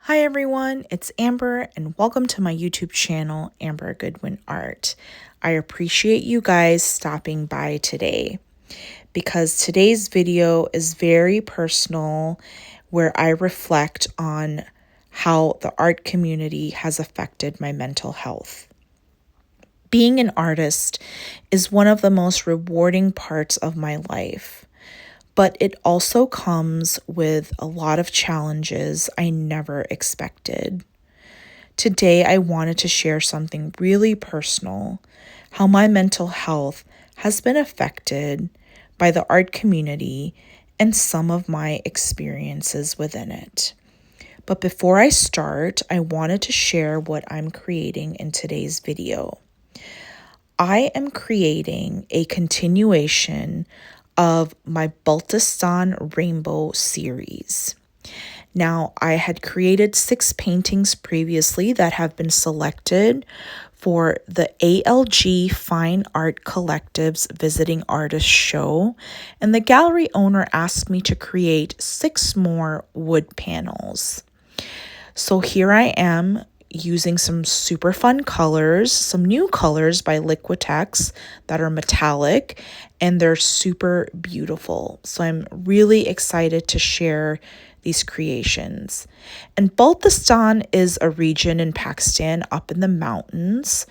Hi everyone, it's Amber and welcome to my YouTube channel, Amber Goodwin Art. I appreciate you guys stopping by today because today's video is very personal where I reflect on how the art community has affected my mental health. Being an artist is one of the most rewarding parts of my life, but it also comes with a lot of challenges I never expected. Today, I wanted to share something really personal, how my mental health has been affected by the art community and some of my experiences within it. But before I start, I wanted to share what I'm creating in today's video. I am creating a continuation of my Baltistan Rainbow series. Now, I had created 6 paintings previously that have been selected for the ALG Fine Art Collective's Visiting Artist Show, and the gallery owner asked me to create 6 more wood panels. So here I am using some super fun colors, some new colors by Liquitex that are metallic, and they're super beautiful. So I'm really excited to share these creations. And Baltistan is a region in Pakistan up in the mountains,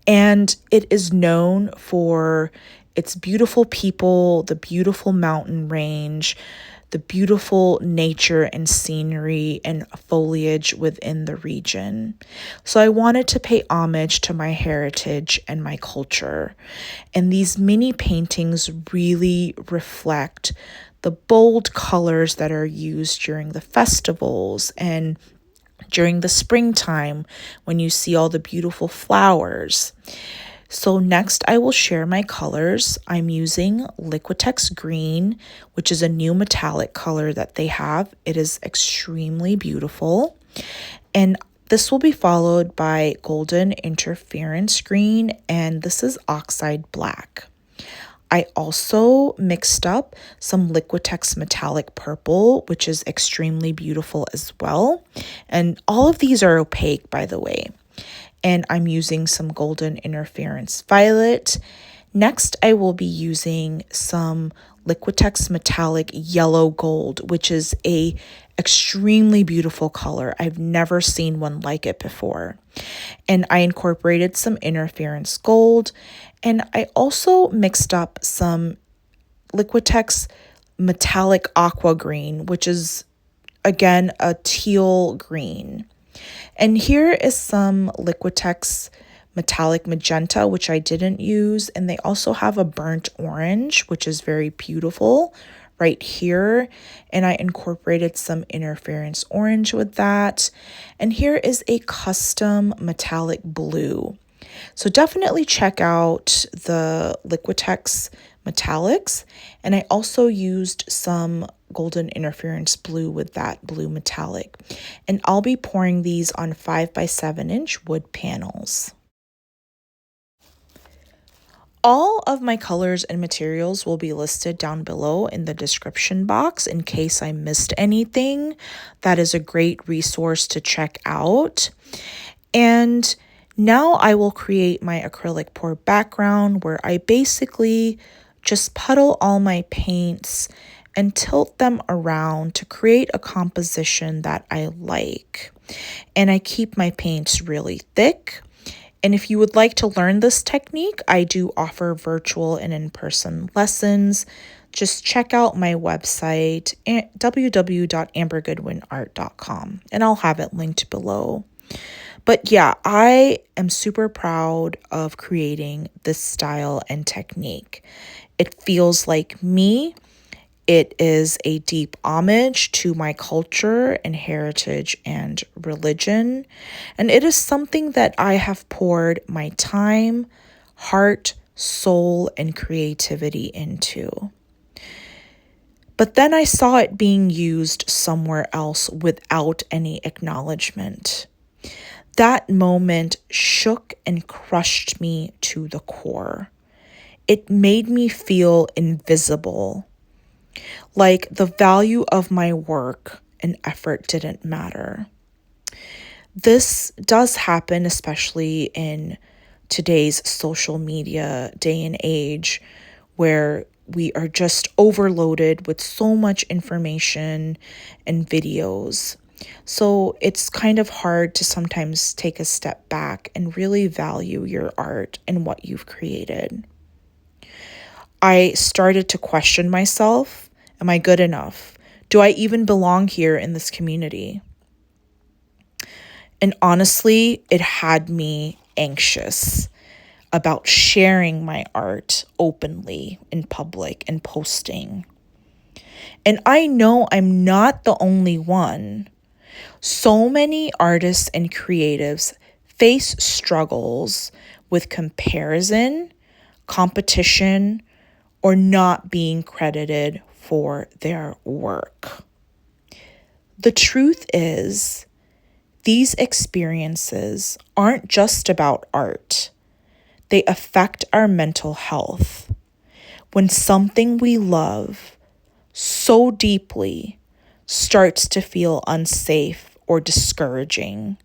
and it is known for its beautiful people, the beautiful mountain range, the beautiful nature and scenery and foliage within the region. So I wanted to pay homage to my heritage and my culture. And these mini paintings really reflect the bold colors that are used during the festivals and during the springtime when you see all the beautiful flowers. So next I will share my colors. I'm using Liquitex Green, which is a new metallic color that they have. It is extremely beautiful. And this will be followed by Golden Interference Green, and this is Oxide Black. I also mixed up some Liquitex Metallic Purple, which is extremely beautiful as well. And all of these are opaque, by the way. And I'm using some Golden Interference Violet. Next, I will be using some Liquitex Metallic Yellow Gold, which is a extremely beautiful color. I've never seen one like it before. And I incorporated some Interference Gold, and I also mixed up some Liquitex Metallic Aqua Green, which is, again, a teal green. And here is some Liquitex Metallic Magenta, which I didn't use. And they also have a burnt orange, which is very beautiful right here. And I incorporated some Interference Orange with that. And here is a custom metallic blue. So definitely check out the Liquitex metallics. And I also used some Golden Interference Blue with that blue metallic. And I'll be pouring these on 5x7-inch wood panels. All of my colors and materials will be listed down below in the description box in case I missed anything. That is a great resource to check out. And now I will create my acrylic pour background where I basically just puddle all my paints and tilt them around to create a composition that I like. And I keep my paints really thick. And if you would like to learn this technique, I do offer virtual and in-person lessons. Just check out my website at www.ambergoodwinart.com, and I'll have it linked below. But yeah, I am super proud of creating this style and technique. It feels like me. It is a deep homage to my culture and heritage and religion. And it is something that I have poured my time, heart, soul, and creativity into. But then I saw it being used somewhere else without any acknowledgement. That moment shook and crushed me to the core. It made me feel invisible, like the value of my work and effort didn't matter. This does happen, especially in today's social media day and age, where we are just overloaded with so much information and videos. So it's kind of hard to sometimes take a step back and really value your art and what you've created. I started to question myself. Am I good enough? Do I even belong here in this community? And honestly, it had me anxious about sharing my art openly in public and posting. And I know I'm not the only one. So many artists and creatives face struggles with comparison, competition, or not being credited for their work. The truth is, these experiences aren't just about art. They affect our mental health. When something we love so deeply starts to feel unsafe or discouraging,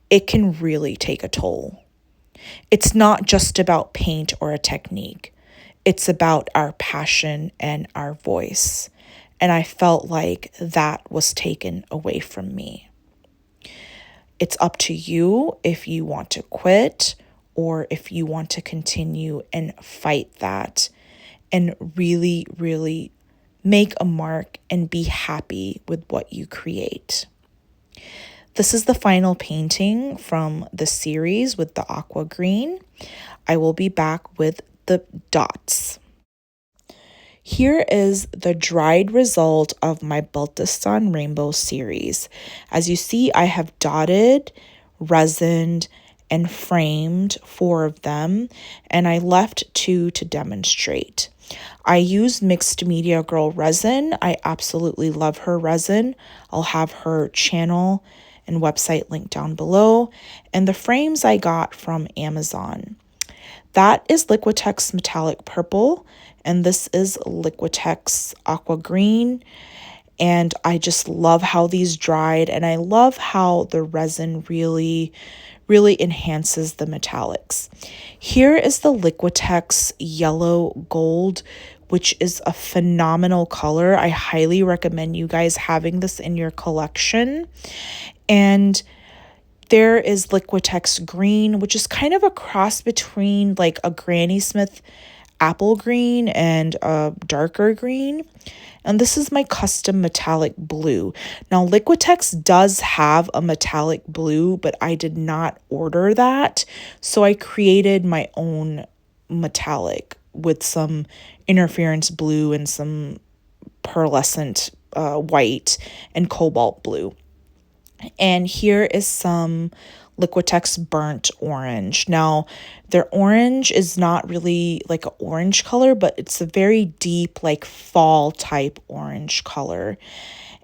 it can really take a toll. It's not just about paint or a technique. It's about our passion and our voice. And I felt like that was taken away from me. It's up to you if you want to quit or if you want to continue and fight that and really, really make a mark and be happy with what you create. This is the final painting from the series with the aqua green. I will be back with the dots. Here is the dried result of my Baltistan Rainbow series. As you see, I have dotted, resined, and framed 4 of them, and I left 2 to demonstrate. I used Mixed Media Girl resin. I absolutely love her resin. I'll have her channel and website linked down below. And the frames I got from Amazon. That is Liquitex Metallic Purple, and this is Liquitex Aqua Green. And I just love how these dried, and I love how the resin really enhances the metallics. Here is the Liquitex Yellow Gold, which is a phenomenal color. I highly recommend you guys having this in your collection. And there is Liquitex Green, which is kind of a cross between like a Granny Smith apple green and a darker green. And this is my custom metallic blue. Now, Liquitex does have a metallic blue, but I did not order that. So I created my own metallic with some interference blue and some pearlescent white and cobalt blue. And here is some Liquitex Burnt Orange. Now, their orange is not really like an orange color, but it's a very deep, like fall type orange color.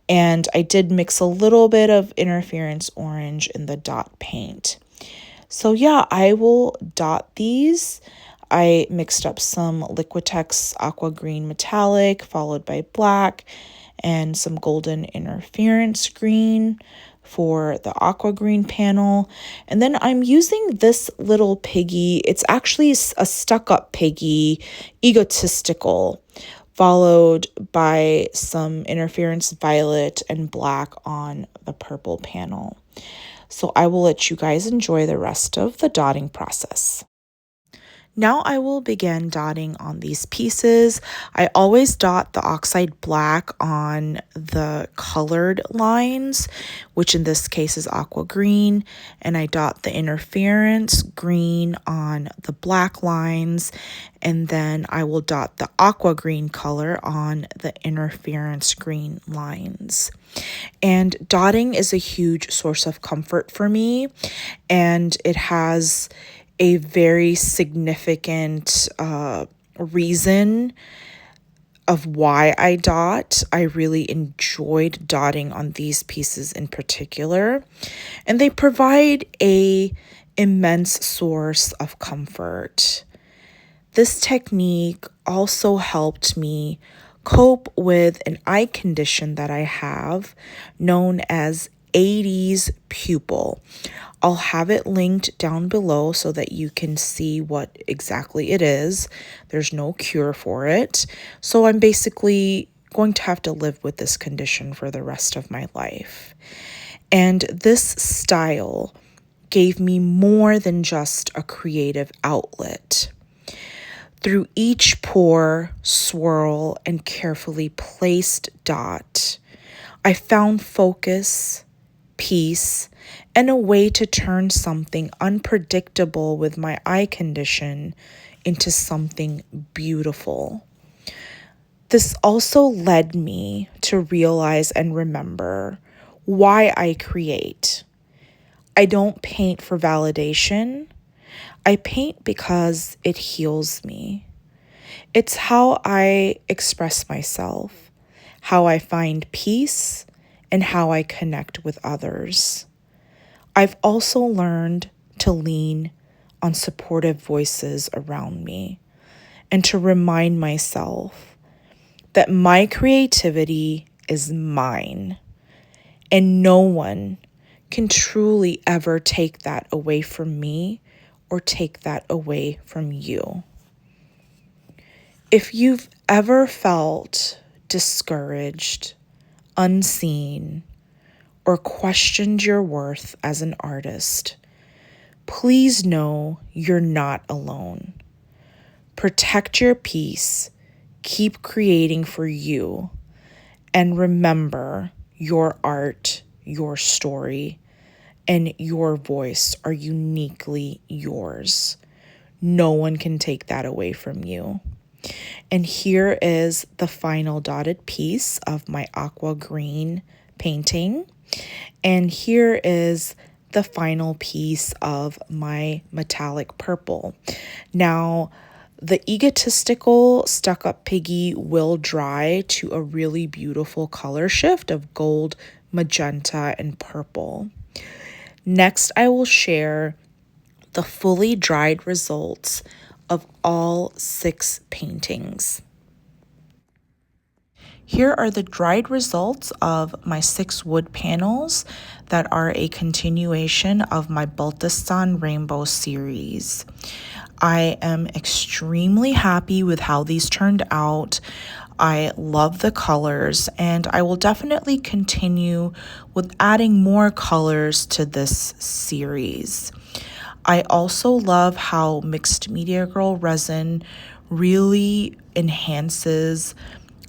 And I did mix a little bit of interference orange in the dot paint. So yeah, I will dot these. I mixed up some Liquitex Aqua Green Metallic, followed by black, and some golden interference green for the aqua green panel. And then I'm using this little piggy. It's actually a stuck-up piggy, Egotistical, followed by some interference violet and black on the purple panel. So I will let you guys enjoy the rest of the dotting process. Now I will begin dotting on these pieces. I always dot the oxide black on the colored lines, which in this case is aqua green, and I dot the interference green on the black lines, and then I will dot the aqua green color on the interference green lines. And dotting is a huge source of comfort for me, and it has a very significant reason of why I dot. I really enjoyed dotting on these pieces in particular, and they provide a immense source of comfort. This technique also helped me cope with an eye condition that I have known as 80s pupil. I'll have it linked down below so that you can see what exactly it is. There's no cure for it. So I'm basically going to have to live with this condition for the rest of my life. And this style gave me more than just a creative outlet. Through each pour, swirl, and carefully placed dot, I found focus, peace, and a way to turn something unpredictable with my eye condition into something beautiful. This also led me to realize and remember why I create. I don't paint for validation. I paint because it heals me. It's how I express myself, how I find peace, and how I connect with others. I've also learned to lean on supportive voices around me and to remind myself that my creativity is mine and no one can truly ever take that away from me or take that away from you. If you've ever felt discouraged, unseen, or questioned your worth as an artist, please know you're not alone. Protect your peace, keep creating for you, and remember your art, your story, and your voice are uniquely yours. No one can take that away from you. And here is the final dotted piece of my aqua green painting. And here is the final piece of my metallic purple. Now, the egotistical stuck-up piggy will dry to a really beautiful color shift of gold, magenta, and purple. Next, I will share the fully dried results of all 6 paintings. Here are the dried results of my 6 wood panels that are a continuation of my Baltistan Rainbow series. I am extremely happy with how these turned out. I love the colors, and I will definitely continue with adding more colors to this series. I also love how Mixed Media Girl resin really enhances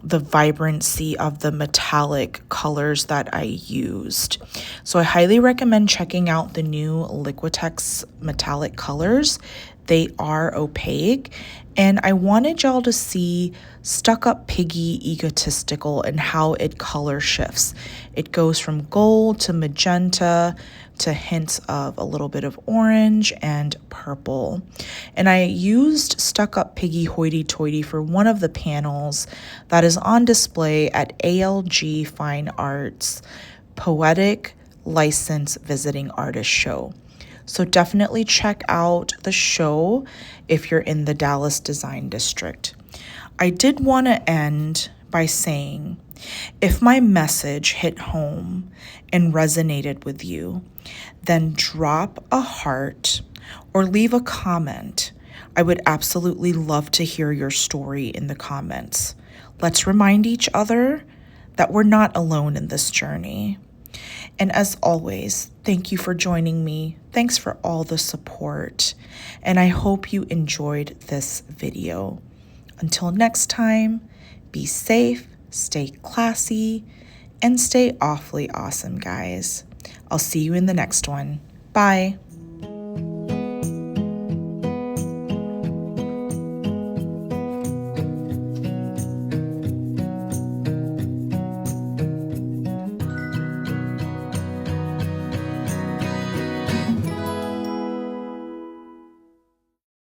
the vibrancy of the metallic colors that I used. So I highly recommend checking out the new Liquitex metallic colors. They are opaque, and I wanted y'all to see Stuck Up Piggy Egotistical and how it color shifts. It goes from gold to magenta to hints of a little bit of orange and purple. And I used Stuck Up Piggy Hoity Toity for one of the panels that is on display at ALG Fine Arts Poetic License Visiting Artist Show. So definitely check out the show if you're in the Dallas Design District. I did want to end by saying, if my message hit home and resonated with you, then drop a heart or leave a comment. I would absolutely love to hear your story in the comments. Let's remind each other that we're not alone in this journey. And as always, thank you for joining me. Thanks for all the support. And I hope you enjoyed this video. Until next time, be safe, stay classy, and stay awfully awesome, guys. I'll see you in the next one. Bye.